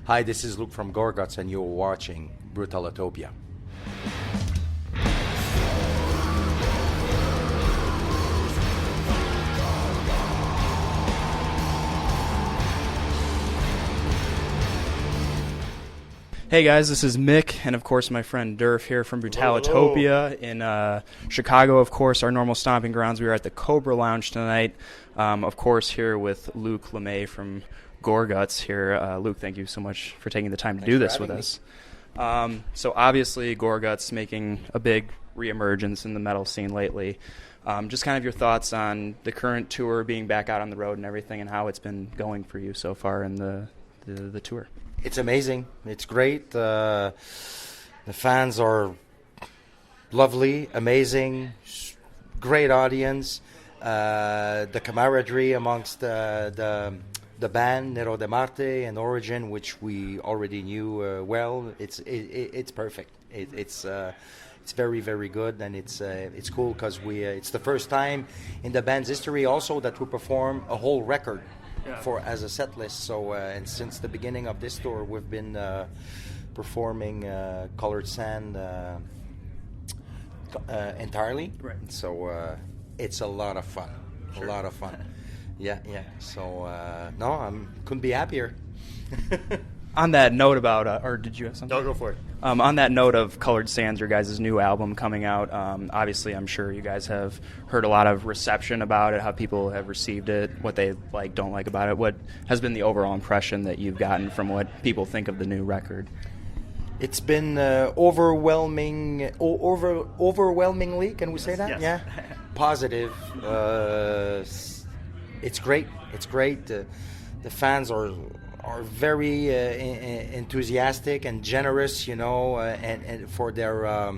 Hi, this is Luc from Gorguts, and you're watching Brutalitopia. Hey guys, this is Mick, and of course my friend Durf here from Brutalitopia in Chicago, of course, our normal stomping grounds. We are at the Cobra Lounge tonight, of course here with Luc Lemay from Gorguts here. Luc, thank you so much for taking the time to do this with us. So obviously Gorguts making a big reemergence in the metal scene lately. Just kind of your thoughts on the current tour, being back out on the road and everything, and how it's been going for you so far in the tour. It's amazing. It's great. The fans are lovely, amazing, great audience. The camaraderie amongst the band, Nero de Marte and Origin, which we already knew well, it's perfect. It's very, very good, and it's cool because it's the first time in the band's history also that we perform a whole record. As a set list. So and since the beginning of this tour, we've been performing Colored Sand entirely. Right. So it's a lot of fun. Sure. A lot of fun. Yeah. So no, I couldn't be happier. On that note about, or did you have something? No, go for it. On that note of Colored Sands, your guys' new album coming out, obviously I'm sure you guys have heard a lot of reception about it, how people have received it, what they like, don't like about it. What has been the overall impression that you've gotten from what people think of the new record? It's been overwhelmingly, can we say that? Yes. Yeah. Positive. It's great. It's great. The fans are very enthusiastic and generous, and for their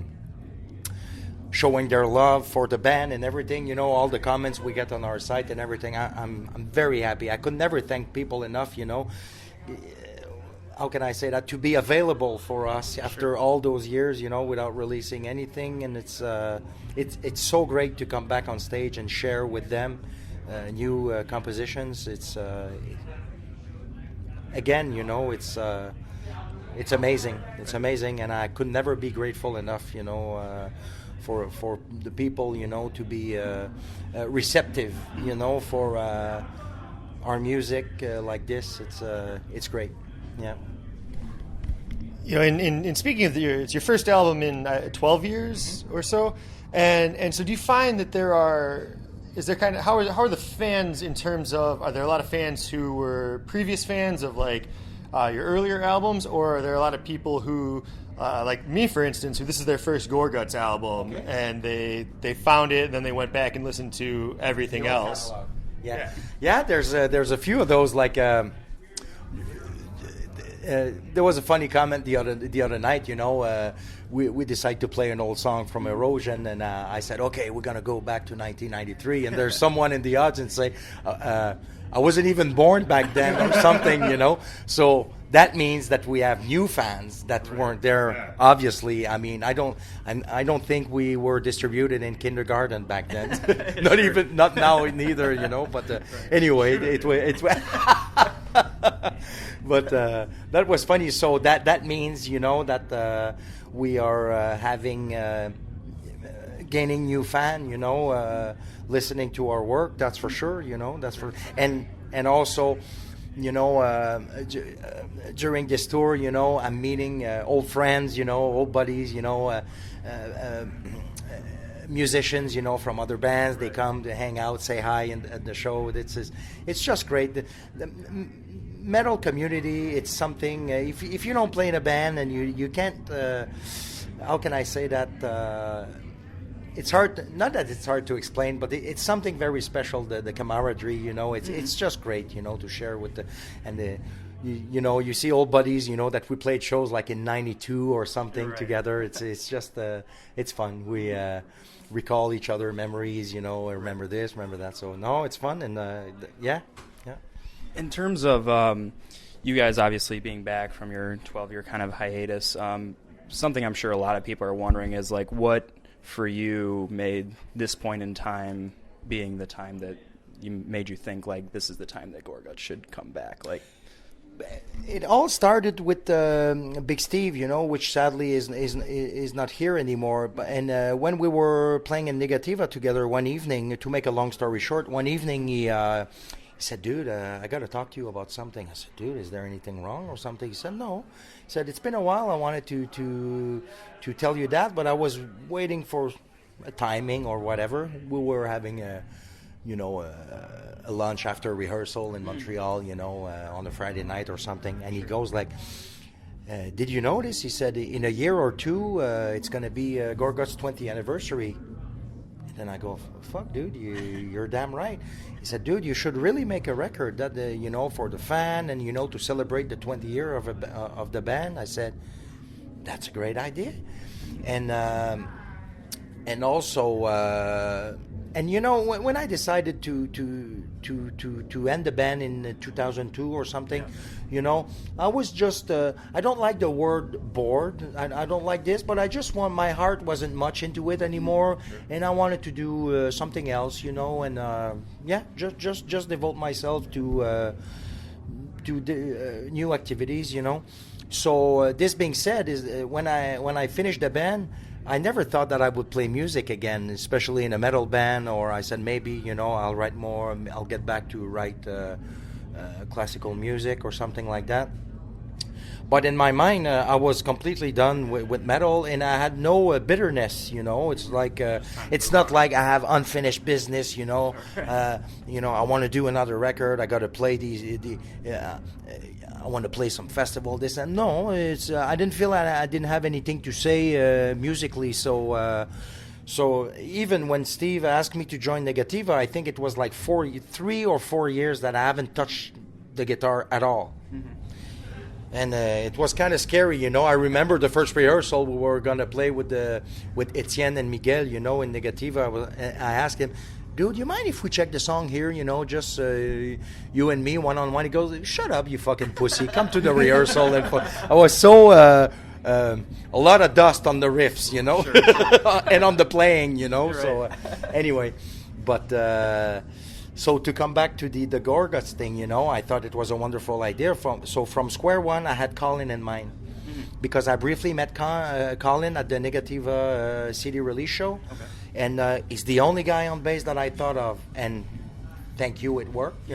showing their love for the band and everything. All the comments we get on our site and everything. I'm very happy. I could never thank people enough. How can I say that? To be available for us after all those years, without releasing anything, and it's so great to come back on stage and share with them new compositions. Again, it's amazing. It's amazing, and I could never be grateful enough, for the people, to be receptive, for our music like this. It's great. Yeah. In speaking of it's your first album in 12 years or so, and so do you find that is there kind of how are the fans in terms of, are there a lot of fans who were previous fans of like your earlier albums, or are there a lot of people who like me, for instance, who this is their first Gorguts album, okay, and they found it and then they went back and listened to everything else? Yeah. There's a few of those. Like there was a funny comment the other night. We decided to play an old song from Erosion, and I said, okay, we're gonna go back to 1993. And there's someone in the audience say, I wasn't even born back then, or something, So that means that we have new fans that weren't there. Obviously, I mean, I don't think we were distributed in kindergarten back then. not now neither, But anyway, it's. But that was funny. So that means, that we are gaining new fan, listening to our work. That's for sure. That's for and also, during this tour, I'm meeting old friends, old buddies, musicians, from other bands. They come to hang out, say hi at the show. It's just great. The metal community, it's something, if you don't play in a band and you can't, how can I say that, it's hard, not that it's hard to explain, but it's something very special, the camaraderie, it's just great, to share with you see old buddies, that we played shows like in 92 or something together. It's just, it's fun. We recall each other memories, remember this, remember that. So no, it's fun. And yeah. In terms of you guys obviously being back from your 12-year kind of hiatus, something I'm sure a lot of people are wondering is like, what for you made this point in time being the time that made you think like this is the time that Gorguts should come back? Like, It all started with Big Steve, which sadly is not here anymore. And when we were playing in Negativa together one evening, to make a long story short, one evening he said, "Dude, I got to talk to you about something." I said, "Dude, is there anything wrong or something?" He said, "No." He said, "It's been a while. I wanted to tell you that, but I was waiting for a timing or whatever. We were having a lunch after rehearsal in Montreal, on a Friday night or something." And he goes like, "Did you notice?" He said, "In a year or two, it's going to be Gorguts' 20th anniversary." And then I go, "Fuck, dude, you're damn right." He said, "Dude, you should really make a record that, for the fan and, to celebrate the 20th year of the band." I said, "That's a great idea." And also... And when I decided to end the band in 2002 or something, I was just I don't like the word bored. I don't like this, but I just my heart wasn't much into it anymore, and I wanted to do something else, and just devote myself to new activities, So this being said, is when I finished the band, I never thought that I would play music again, especially in a metal band, or I said maybe, I'll write more, I'll get back to write classical music or something like that. But in my mind, I was completely done with metal, and I had no bitterness, It's like, it's not like I have unfinished business, I want to do another record, I got to play I want to play some festival, this and no. It's I didn't feel like I didn't have anything to say musically. So even when Steve asked me to join Negativa, I think it was like 3 or 4 years that I haven't touched the guitar at all. Mm-hmm. And it was kind of scary, I remember the first rehearsal we were gonna play with Etienne and Miguel, in Negativa. I asked him, "Dude, you mind if we check the song here, just you and me one-on-one?" He goes, "Shut up, you fucking pussy. Come to the rehearsal." And I was so... a lot of dust on the riffs, Sure. And on the playing, Right. So anyway, but... So to come back to the Gorguts thing, I thought it was a wonderful idea. From square one, I had Colin in mind. Because I briefly met Colin at the Negativa CD release show. Okay. And he's the only guy on bass that I thought of. And thank you, it worked,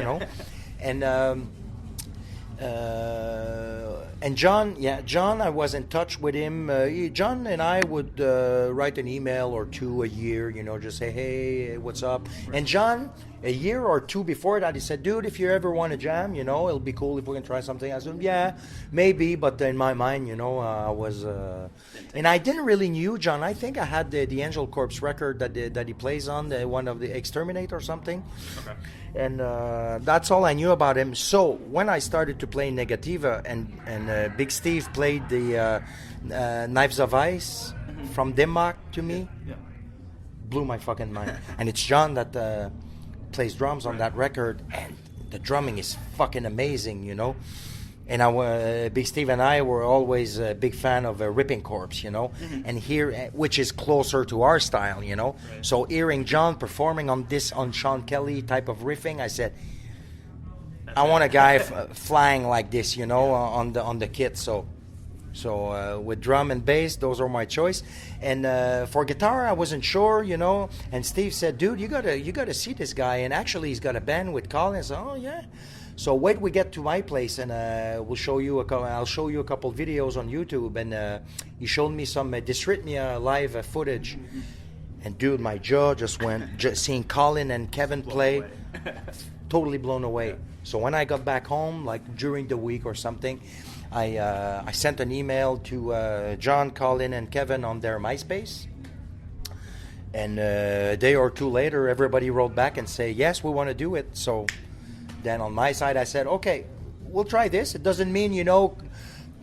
And John, I was in touch with him. John and I would write an email or two a year, just say, "Hey, what's up?" Right. And John, a year or two before that, he said, "Dude, if you ever want to jam, it'll be cool if we can try something." I said, "Yeah, maybe," but in my mind, I was... and I didn't really knew John. I think I had the Angel Corpse record that he plays on, one of the Exterminate or something. Okay. And that's all I knew about him. So when I started to play Negativa and Big Steve played the Knives of Ice from Denmark to me, blew my fucking mind. And it's John that plays drums on that record, and the drumming is fucking amazing, And Big Steve and I were always a big fan of Ripping Corpse, Mm-hmm. And here, which is closer to our style, Right. So hearing John performing on Sean Kelly type of riffing, I said, I want a guy flying like this, on the kit. So with drum and bass, those are my choice. And for guitar, I wasn't sure, And Steve said, "Dude, you gotta see this guy." And actually, he's got a band with Colin. I said, "Oh yeah." So wait, we get to my place, and I'll show you a couple videos on YouTube. And he showed me some Dysrhythmia live footage. And dude, my jaw just went. Just seeing Colin and Kevin play, totally blown away. So when I got back home, like during the week or something, I sent an email to John, Colin, and Kevin on their MySpace. And a day or two later, everybody wrote back and say, "Yes, we want to do it." So then on my side, I said, "Okay, we'll try this." It doesn't mean,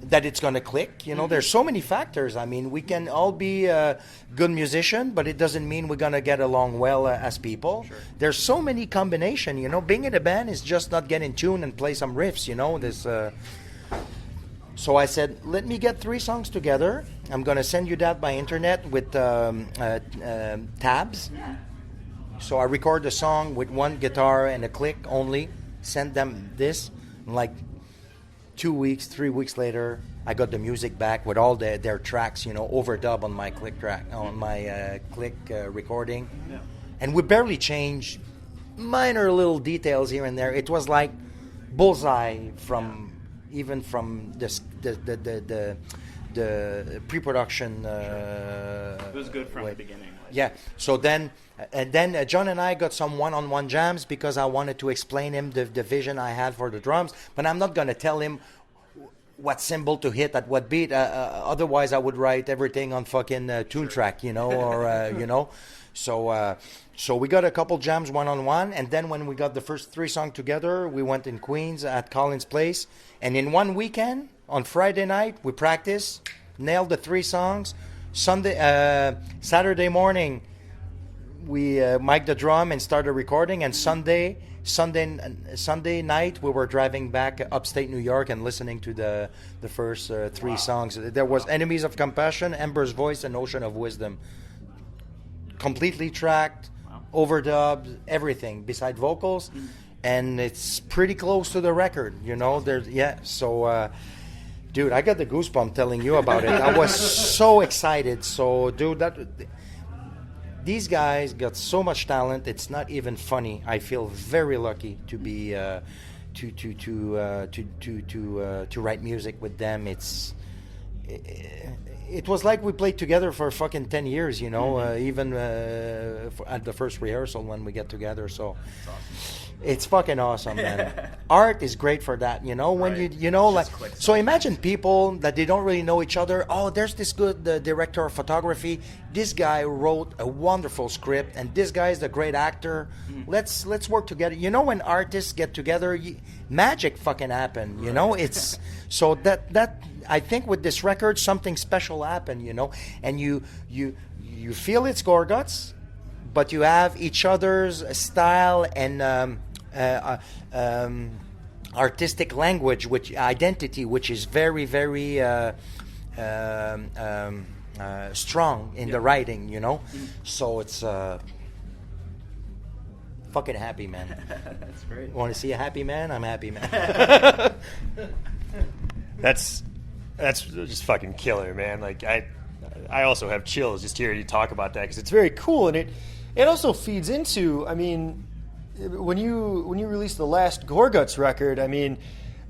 that it's going to click. There's so many factors. I mean, we can all be a good musician, but it doesn't mean we're going to get along well as people. Sure. There's so many combinations. Being in a band is just not get in tune and play some riffs. So I said, let me get 3 songs together. I'm going to send you that by internet with tabs. So I record the song with one guitar and a click only. Send them this. I'm like, 2 weeks, 3 weeks later, I got the music back with all their tracks, overdub on my click track, on my click recording. Yeah. And we barely changed minor little details here and there. It was like bullseye from the pre-production. It was good from the beginning. Yeah. So then John and I got some one-on-one jams because I wanted to explain him the vision I had for the drums. But I'm not going to tell him what cymbal to hit at what beat. Otherwise, I would write everything on fucking tune track, or. So we got a couple jams one-on-one, and then when we got the first 3 songs together, we went in Queens at Collins Place, and in one weekend, on Friday night, we practiced, nailed the 3 songs. Saturday morning, we mic'd the drum and started recording, and Sunday night, we were driving back upstate New York and listening to the first 3 songs. There was Enemies of Compassion, Ember's Voice, and Ocean of Wisdom. Completely tracked, overdubbed, everything beside vocals, and it's pretty close to the record. So dude, I got the goosebump telling you about it. I was so excited. So dude, these guys got so much talent, it's not even funny. I feel very lucky to be to write music with them. It was like we played together for fucking 10 years, even at the first rehearsal when we get together. So it's fucking awesome, man. Art is great for that, when so imagine people that they don't really know each other. Oh, there's this good director of photography. This guy wrote a wonderful script, and this guy is a great actor. Let's work together. When artists get together, magic fucking happen, It's so that I think with this record something special happened, and you feel it's Gorguts, but you have each other's style and artistic language, identity, which is very, very strong in the writing, So it's fucking happy, man. That's great. Want to see a happy man? I'm happy, man. That's just fucking killer, man. Like I also have chills just hearing you talk about that because it's very cool, and it also feeds into. I mean, when you released the last Gorguts record, I mean,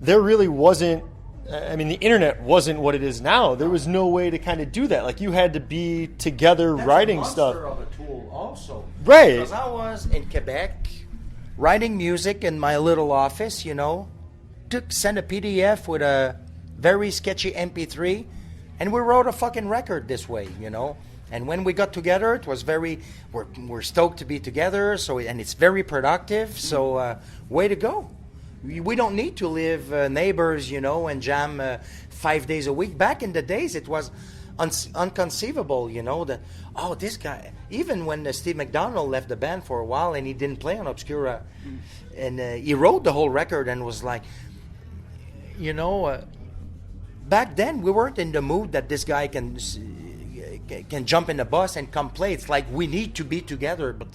there really wasn't. I mean, the internet wasn't what it is now. There was no way to kind of do that. Like you had to be together writing stuff. That's a monster of a tool, also. Right. Because I was in Quebec, writing music in my little office. Sent a PDF with a very sketchy MP3, and we wrote a fucking record this way, And when we got together, it was we're stoked to be together. So and it's very productive. So way to go. We don't need to live neighbors, and jam 5 days a week. Back in the days, it was unconceivable, that this guy. Even when Steve McDonald left the band for a while and he didn't play on Obscura, and he wrote the whole record and was like, back then we weren't in the mood that this guy can jump in the bus and come play. It's like we need to be together, but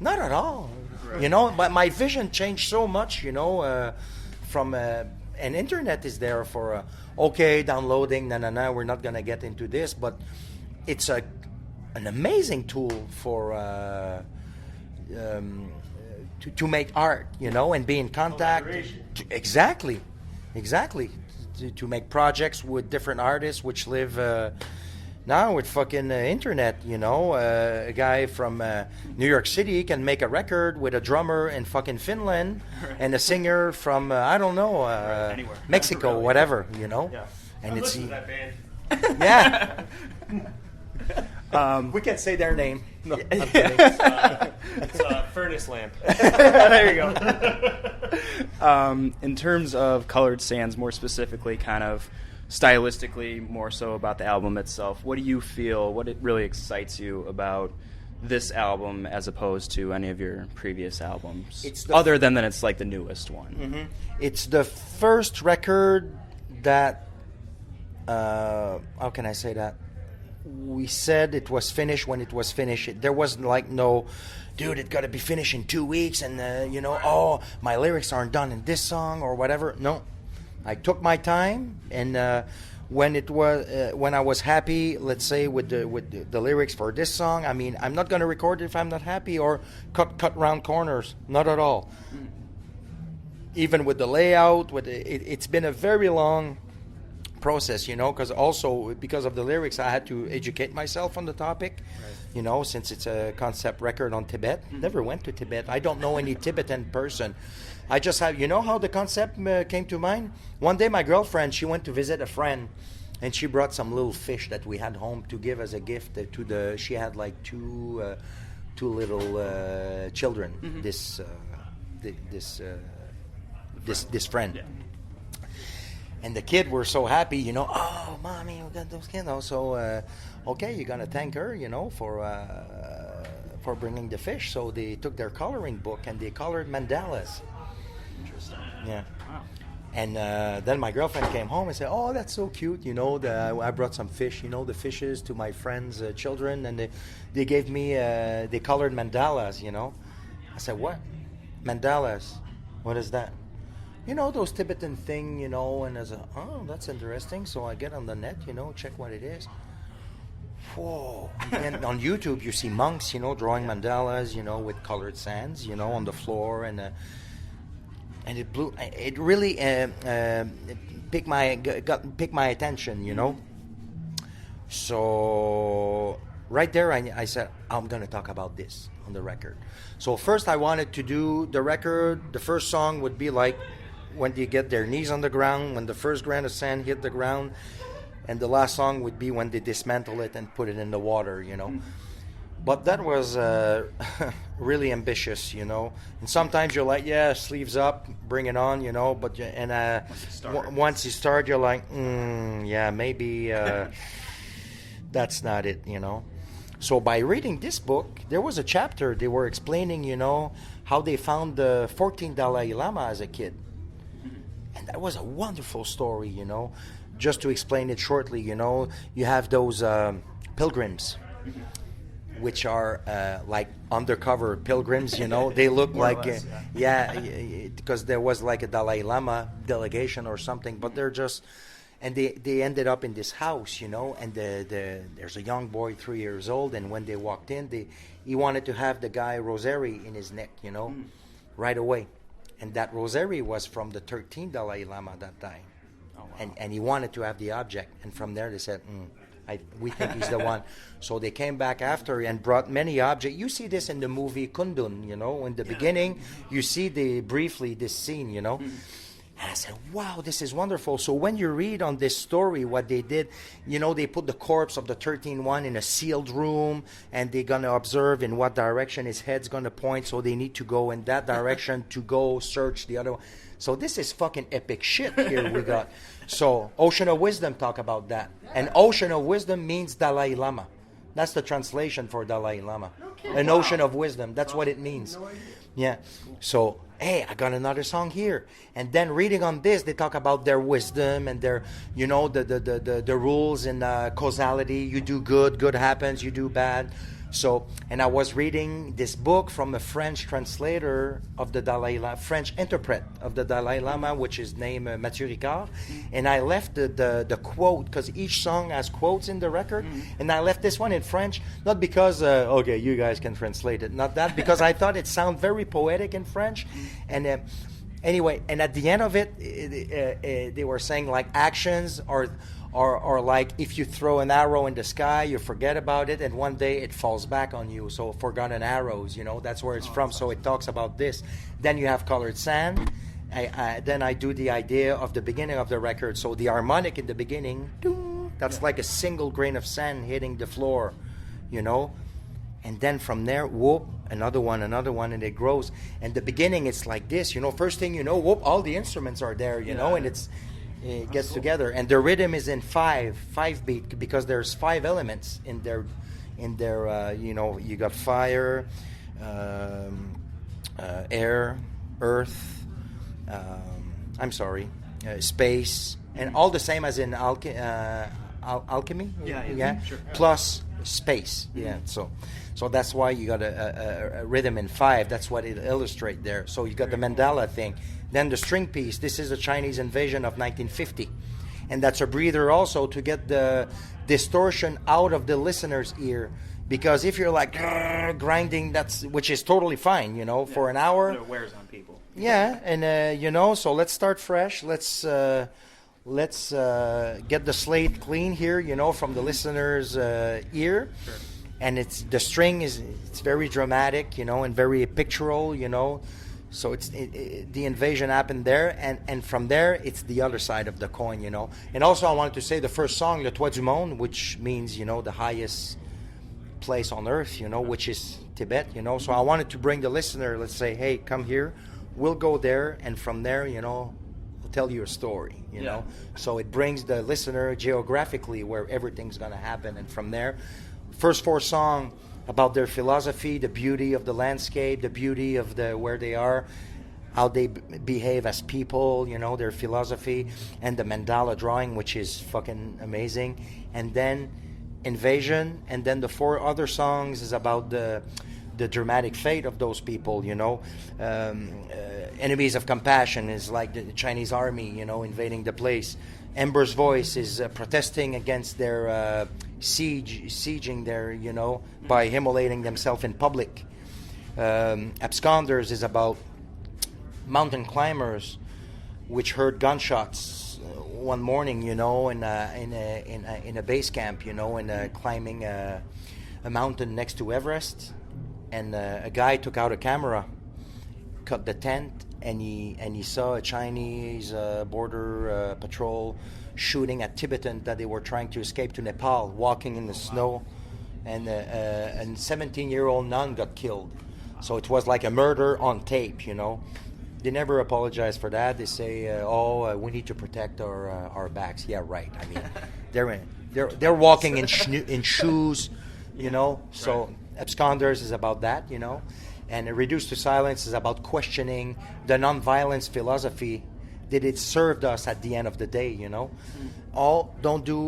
not at all. Right. But my vision changed so much. From and internet is there for downloading. No, we're not gonna get into this, but it's an amazing tool for to make art. And be in contact. Exactly. To make projects with different artists which live now with fucking internet, a guy from New York City can make a record with a drummer in fucking Finland and a singer from Mexico, really. Whatever, Yeah. And it's that band. Yeah. We can say their name. No, I'm kidding. It's Furnace Lamp. There you go. In terms of Colored Sands, more specifically, kind of stylistically, more so about the album itself, what do you feel, what it really excites you about this album as opposed to any of your previous albums, other than that it's like the newest one? Mm-hmm. It's the first record that, how can I say that? We said it was finished when it was finished. There was like no, dude, it got to be finished in 2 weeks, and my lyrics aren't done in this song or whatever. No, I took my time, and when I was happy, let's say with the lyrics for this song, I mean, I'm not going to record it if I'm not happy or cut round corners. Not at all. Even with the layout, it's been a very long process, because also because of the lyrics, I had to educate myself on the topic. Right. Since it's a concept record on Tibet. Never went to Tibet. I don't know any Tibetan person. I just have, how the concept came to mind? One day my girlfriend, she went to visit a friend, and she brought some little fish that we had home to give as a gift she had like two little children, this friend. Yeah. And the kid were so happy, oh, mommy, we got those kids. So, okay, you're going to thank her, for bringing the fish. So they took their coloring book and they colored mandalas. Interesting. Yeah. Wow. And then my girlfriend came home and said, oh, that's so cute. I brought some fish, the fishes to my friends' children. And they gave me, they colored mandalas, I said, what? Mandalas? What is that? Those Tibetan thing, and I said, oh, that's interesting. So I get on the net, check what it is. Whoa. And on YouTube, you see monks, drawing mandalas, with colored sands, on the floor. And it really picked my attention, So right there, I said, I'm going to talk about this on the record. So first I wanted to do the record. The first song would be like when they get their knees on the ground, when the first grain of sand hit the ground. And the last song would be when they dismantle it and put it in the water, But that was really ambitious, And sometimes you're like, yeah, sleeves up, bring it on, But once you start, you're like, yeah, maybe that's not it, So by reading this book, there was a chapter they were explaining, how they found the 14th Dalai Lama as a kid. And that was a wonderful story, Just to explain it shortly, you have those pilgrims, which are like undercover pilgrims, They look like, because there was like a Dalai Lama delegation or something, but they're just... And they ended up in this house, and there's a young boy, 3 years old, and when they walked in, he wanted to have the guy rosary in his neck, right away. And that rosary was from the 13th Dalai Lama that time. Oh, wow. And he wanted to have the object. And from there they said, we think he's the one. So they came back after and brought many objects. You see this in the movie Kundun, in the beginning, you see briefly this scene, And I said, wow, this is wonderful. So when you read on this story what they did, they put the corpse of the 13th one in a sealed room, and they're going to observe in what direction his head's going to point, so they need to go in that direction to go search the other one. So this is fucking epic shit here we got. So Ocean of Wisdom talk about that. And Ocean of Wisdom means Dalai Lama. That's the translation for Dalai Lama. An ocean of wisdom. That's what it means. Yeah. So, hey, I got another song here. And then reading on this, they talk about their wisdom and their, the rules in causality. You do good, good happens. You do bad. So, and I was reading this book from a French translator of the Dalai Lama, French interpret of the Dalai Lama, which is named Mathieu Ricard. And I left the quote, because each song has quotes in the record. And I left this one in French, not because, okay, you guys can translate it. Not that, because I thought it sounded very poetic in French. And anyway, and at the end of it, they were saying like actions or like if you throw an arrow in the sky, you forget about it, and one day it falls back on you. So forgotten arrows, that's where it's from. So it talks about this. Then you have colored sand. Then I do the idea of the beginning of the record. So the harmonic in the beginning, that's like a single grain of sand hitting the floor, And then from there, whoop, another one, and it grows. And the beginning, it's like this, First thing whoop, all the instruments are there, and it gets together. And the rhythm is in five beat, because there's 5 elements in their you got fire, air, earth, space, and all the same as in alchemy. Sure. Plus space. So that's why you got a rhythm in 5. That's what it illustrates there. So you got the mandala thing. Then the string piece, this is a Chinese invasion of 1950. And that's a breather also to get the distortion out of the listener's ear. Because if you're like grinding, which is totally fine, for an hour. It wears on people. Yeah, and so let's start fresh. Let's get the slate clean here, from the listener's ear. Sure. And the string it's very dramatic, and very pictorial, So the invasion happened there, and from there it's the other side of the coin, And also I wanted to say the first song, Le Toit du Monde, which means the highest place on earth, which is Tibet, So I wanted to bring the listener. Let's say, hey, come here, we'll go there, and from there, we'll tell you a story, Yeah. So it brings the listener geographically where everything's gonna happen, and from there. First 4 songs about their philosophy, the beauty of the landscape, the beauty of where they are, how they behave as people, their philosophy, and the mandala drawing, which is fucking amazing. And then Invasion, and then the 4 other songs is about the dramatic fate of those people, Enemies of Compassion is like the Chinese army, invading the place. Ember's Voice is protesting against their sieging there, by immolating themselves in public. Absconders is about mountain climbers, which heard gunshots one morning, in a base camp, and climbing a mountain next to Everest. And a guy took out a camera, cut the tent, and he saw a Chinese border patrol shooting at Tibetans that they were trying to escape to Nepal, walking in the snow, and a 17-year-old nun got killed. So it was like a murder on tape, They never apologize for that. They say, we need to protect our backs. Yeah, right. I mean, they're walking in shoes, So Right. Absconders is about that, And Reduced to Silence is about questioning the nonviolence philosophy. Did it serve us at the end of the day, Don't do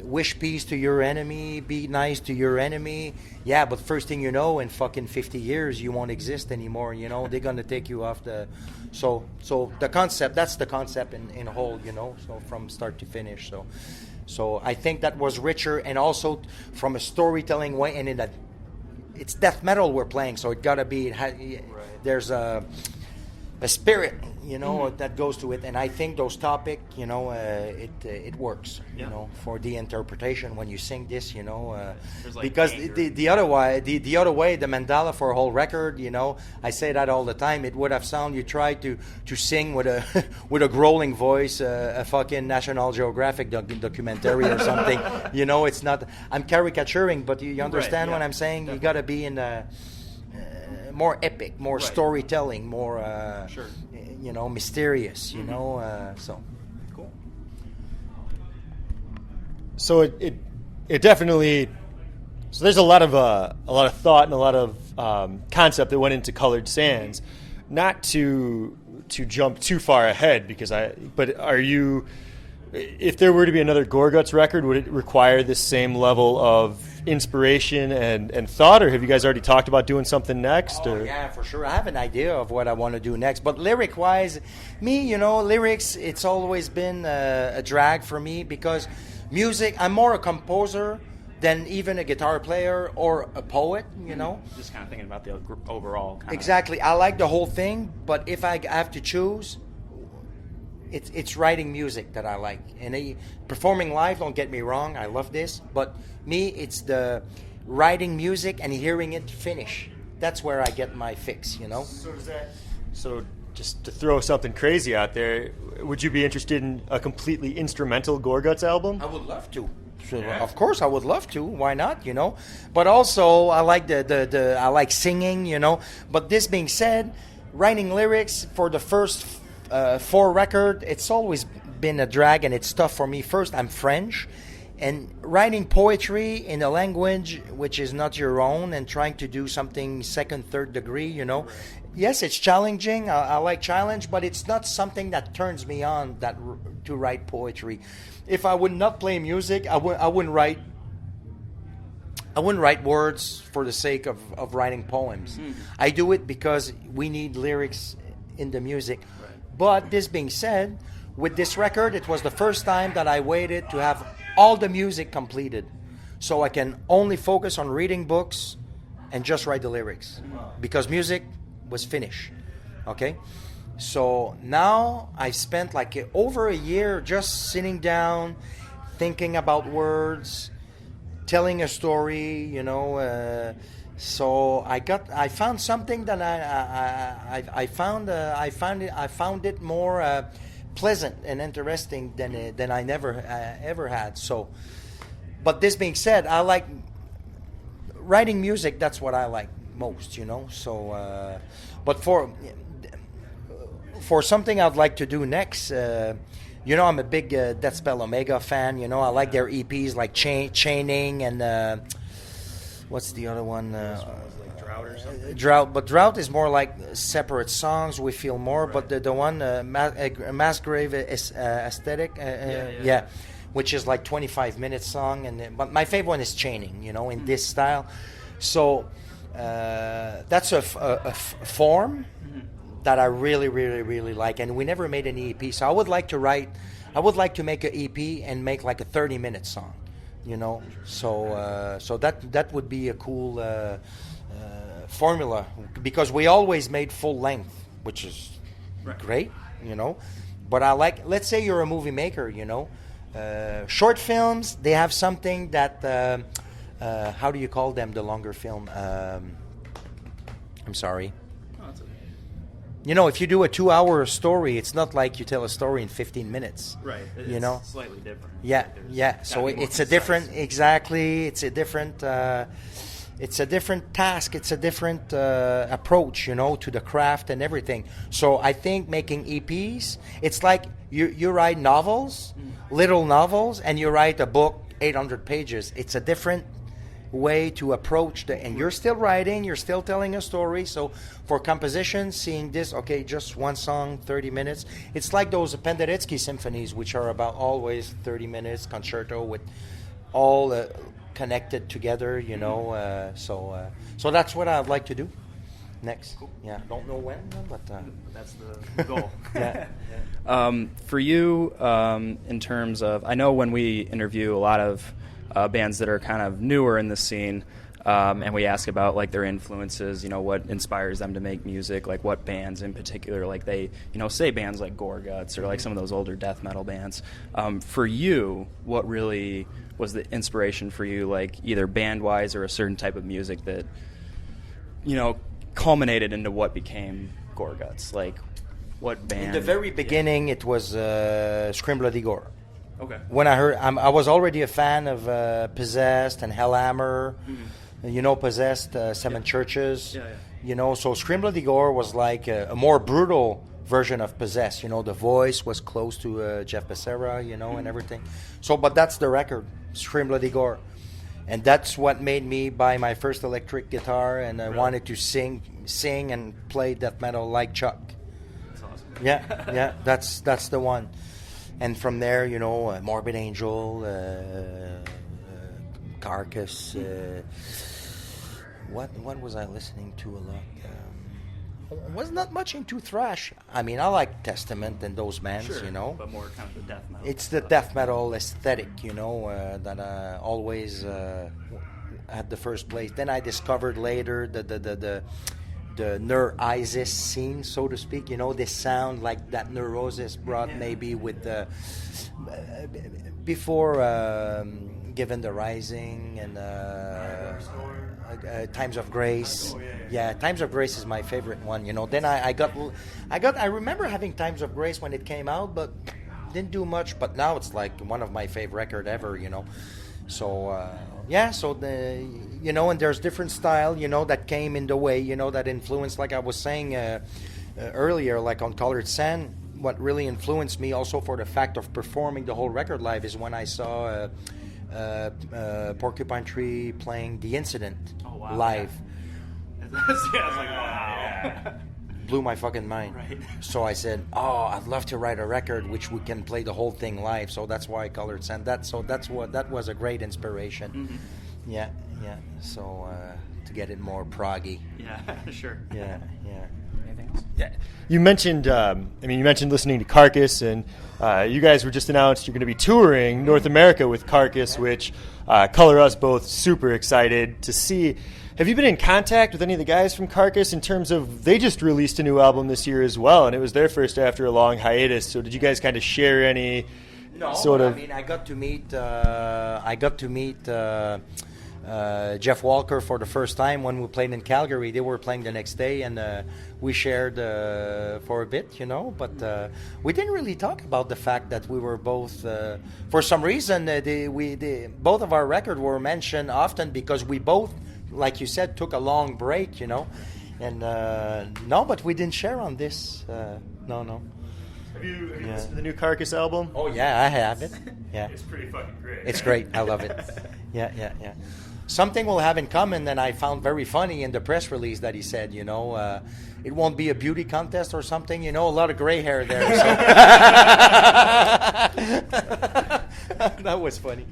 wish peace to your enemy, be nice to your enemy. Yeah, but first thing you know, in fucking 50 years, you won't exist anymore, They're going to take you off the... So the concept, that's the concept in whole, So from start to finish, So I think that was richer, and also from a storytelling way, and in that it's death metal we're playing, so it gotta be. There's a spirit, that goes to it, and I think those topic, it works, for the interpretation when you sing this, Like because anger. the other way, the mandala for a whole record, I say that all the time. It would have sound you try to sing with a with a growling voice, a fucking National Geographic documentary or something, It's not. I'm caricaturing, but you understand what I'm saying. Definitely. You got to be in more epic, more storytelling, more Sure. Mysterious, Mm-hmm. so Cool. So it definitely. So there's a lot of thought and a lot of concept that went into Colored Sands. Not to jump too far ahead, but are you? If there were to be another Gorguts record, would it require this same level of inspiration and thought, or have you guys already talked about doing something next? Oh, yeah, for sure. I have an idea of what I want to do next. But lyric-wise, lyrics, it's always been a drag for me because music, I'm more a composer than even a guitar player or a poet, Just kind of thinking about the overall kind Exactly. I like the whole thing, but if I have to choose, it's writing music that I like. And performing live, don't get me wrong, I love this. But me, it's the writing music and hearing it finish. That's where I get my fix, So does that? So just to throw something crazy out there, would you be interested in a completely instrumental Gorguts album? I would love to. Yeah. Of course, I would love to. Why not? But also, I like I like singing. But this being said, writing lyrics for the first 4 record, it's always been a drag, and it's tough for me. First, I'm French, and writing poetry in a language which is not your own, and trying to do something second, third degree. Yes, it's challenging. I like challenge, but it's not something that turns me on to write poetry. If I would not play music, I wouldn't write words for the sake of writing poems. I do it because we need lyrics in the music. But this being said, with this record, it was the first time that I waited to have all the music completed, so I can only focus on reading books and just write the lyrics, because music was finished. Okay, so now I spent like over a year just sitting down, thinking about words, telling a story, you know. So I found something that I found it more pleasant and interesting than I never ever had. So, but this being said, I like writing music. That's what I like most, you know. So, but for something I'd like to do next, you know, I'm a big Deathspell Omega fan. You know, I like their EPs like Chaining and what's the other one? Like Drought or something. Drought, but Drought is more like separate songs. We feel more, but the one Mass Grave Aesthetic, which is like 25-minute song, but my favorite one is Chaining. You know, in this style. So that's a form that I really, really, really like, and we never made an EP. So I would like to make an EP and make like a 30-minute song, you know. So that would be a cool formula, because we always made full length, which is great, you know. But I like, let's say you're a movie maker, you know, short films. They have something that how do you call them? The longer film. I'm sorry. You know, if you do a 2-hour story, it's not like you tell a story in 15 minutes. Right. You know, slightly different. Yeah. So it's a different, exactly. It's a different task. It's a different approach, you know, to the craft and everything. So I think making EPs, it's like you write novels, little novels, and you write a book, 800 pages. It's a different way to approach and you're still writing, you're still telling a story. So for composition, seeing this, okay, just one song, 30 minutes, it's like those Penderecki symphonies, which are about always 30 minutes concerto with all connected together, you know. So that's what I'd like to do next. Cool. Yeah, don't know when, but that's the goal. Yeah. For you, in terms of, I know when we interview a lot of bands that are kind of newer in the scene, and we ask about like their influences, you know, what inspires them to make music, like what bands in particular, like they, you know, say bands like Gorguts or like some of those older death metal bands. For you, what really was the inspiration for you, like either band-wise or a certain type of music that, you know, culminated into what became Gorguts? Like what band? In the very beginning, it was Scream Bloody Gore. Okay. When I heard, I was already a fan of Possessed and Hellhammer, you know, Possessed, Seven Churches, you know. So Scream Bloody Gore was like a more brutal version of Possessed. You know, the voice was close to Jeff Becerra, you know, and everything. So, but that's the record, Scream Bloody Gore, and that's what made me buy my first electric guitar, and I wanted to sing and play death metal like Chuck. That's awesome. Yeah, that's the one. And from there, you know, Morbid Angel, Carcass. What was I listening to a lot? Was not much into thrash. I mean, I like Testament and those bands, you know. But more kind of the death metal. It's the death metal aesthetic, you know, that I always had the first place. Then I discovered later the Neurosis scene, so to speak, you know, this sound like that Neurosis brought maybe with the before Given the Rising and Times of Grace. Times of Grace is my favorite one, you know. Then I remember having Times of Grace when it came out, but didn't do much. But now it's like one of my favorite record ever, you know. So you know, and there's different style, you know, that came in the way, you know, that influenced, like I was saying earlier, like on Colored Sand. What really influenced me also for the fact of performing the whole record live is when I saw Porcupine Tree playing The Incident live. Yeah. I was like, wow. Blew my fucking mind. Right. So I said, I'd love to write a record which we can play the whole thing live. So that's why I Colored Sand. That was a great inspiration. Mm-hmm. Yeah. So to get it more proggy. Yeah, sure. Yeah. anything else? Yeah. You mentioned, you mentioned listening to Carcass, and you guys were just announced you're going to be touring North America with Carcass, which color us both super excited to see. Have you been in contact with any of the guys from Carcass in terms of they just released a new album this year as well, and it was their first after a long hiatus? So did you guys kind of share any sort of? I mean, I got to meet Jeff Walker for the first time when we played in Calgary. They were playing the next day, and we shared for a bit, But we didn't really talk about the fact that we were both, for some reason, both of our records were mentioned often because we both, like you said, took a long break, And no, but we didn't share on this. No. Have you listened to the new Carcass album? Oh yeah, I have it. Yeah, it's pretty fucking great. It's great. I love it. Yeah. Something we'll have in common that I found very funny in the press release that he said, it won't be a beauty contest or something, a lot of gray hair there. So. That was funny.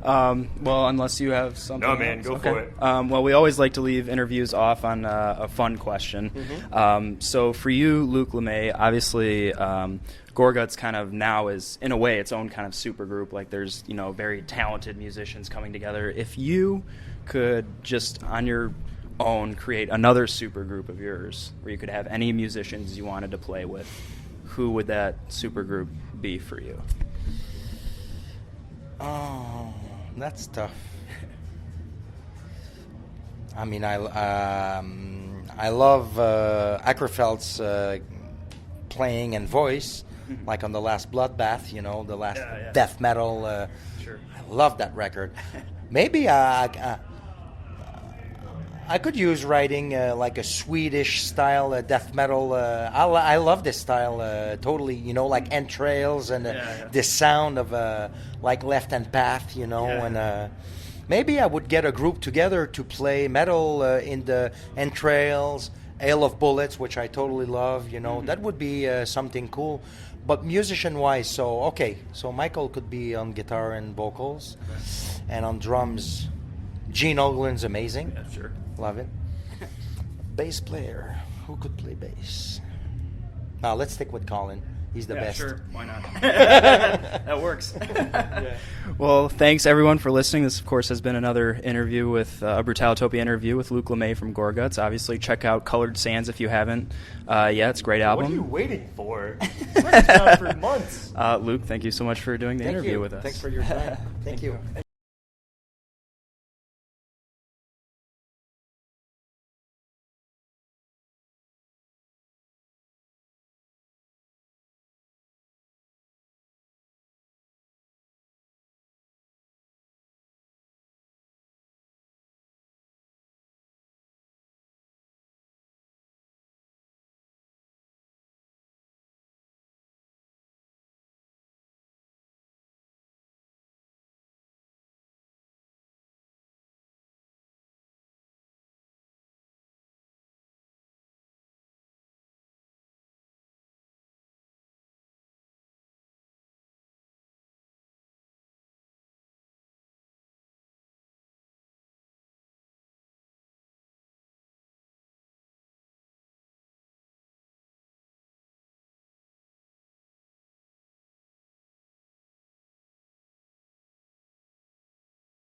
Well, unless you have something. No, man, else. go Okay. for it. Well, we always like to leave interviews off on a fun question. Mm-hmm. So for you, Luc Lemay, obviously, Gorguts kind of now is, in a way, its own kind of supergroup. Like there's, very talented musicians coming together. If you could just on your own create another supergroup of yours, where you could have any musicians you wanted to play with, who would that supergroup be for you? Oh, that's tough. I mean, I love Ackerfeld's playing and voice, like on the last Bloodbath, the last death metal. Sure. I love that record. Maybe I could use writing like a Swedish style death metal. I love this style totally. Like Entrails and this sound of like Left Hand Path. And maybe I would get a group together to play metal in the Entrails, Hail of Bullets, which I totally love. That would be something cool. But musician-wise, so Michael could be on guitar and vocals, and on drums, Gene Oglin's amazing. Yeah, sure. Love it. Bass player. Who could play bass? Let's stick with Colin. He's the best. Sure. Why not? That works. Well, thanks everyone for listening. This, of course, has been another interview with a Brutalitopia interview with Luc Lemay from Gorguts. Obviously, check out Colored Sands if you haven't. It's a great album. What are you waiting for? It's been out for months. Luc, thank you so much for doing the interview with us. Thanks for your time. Thank you.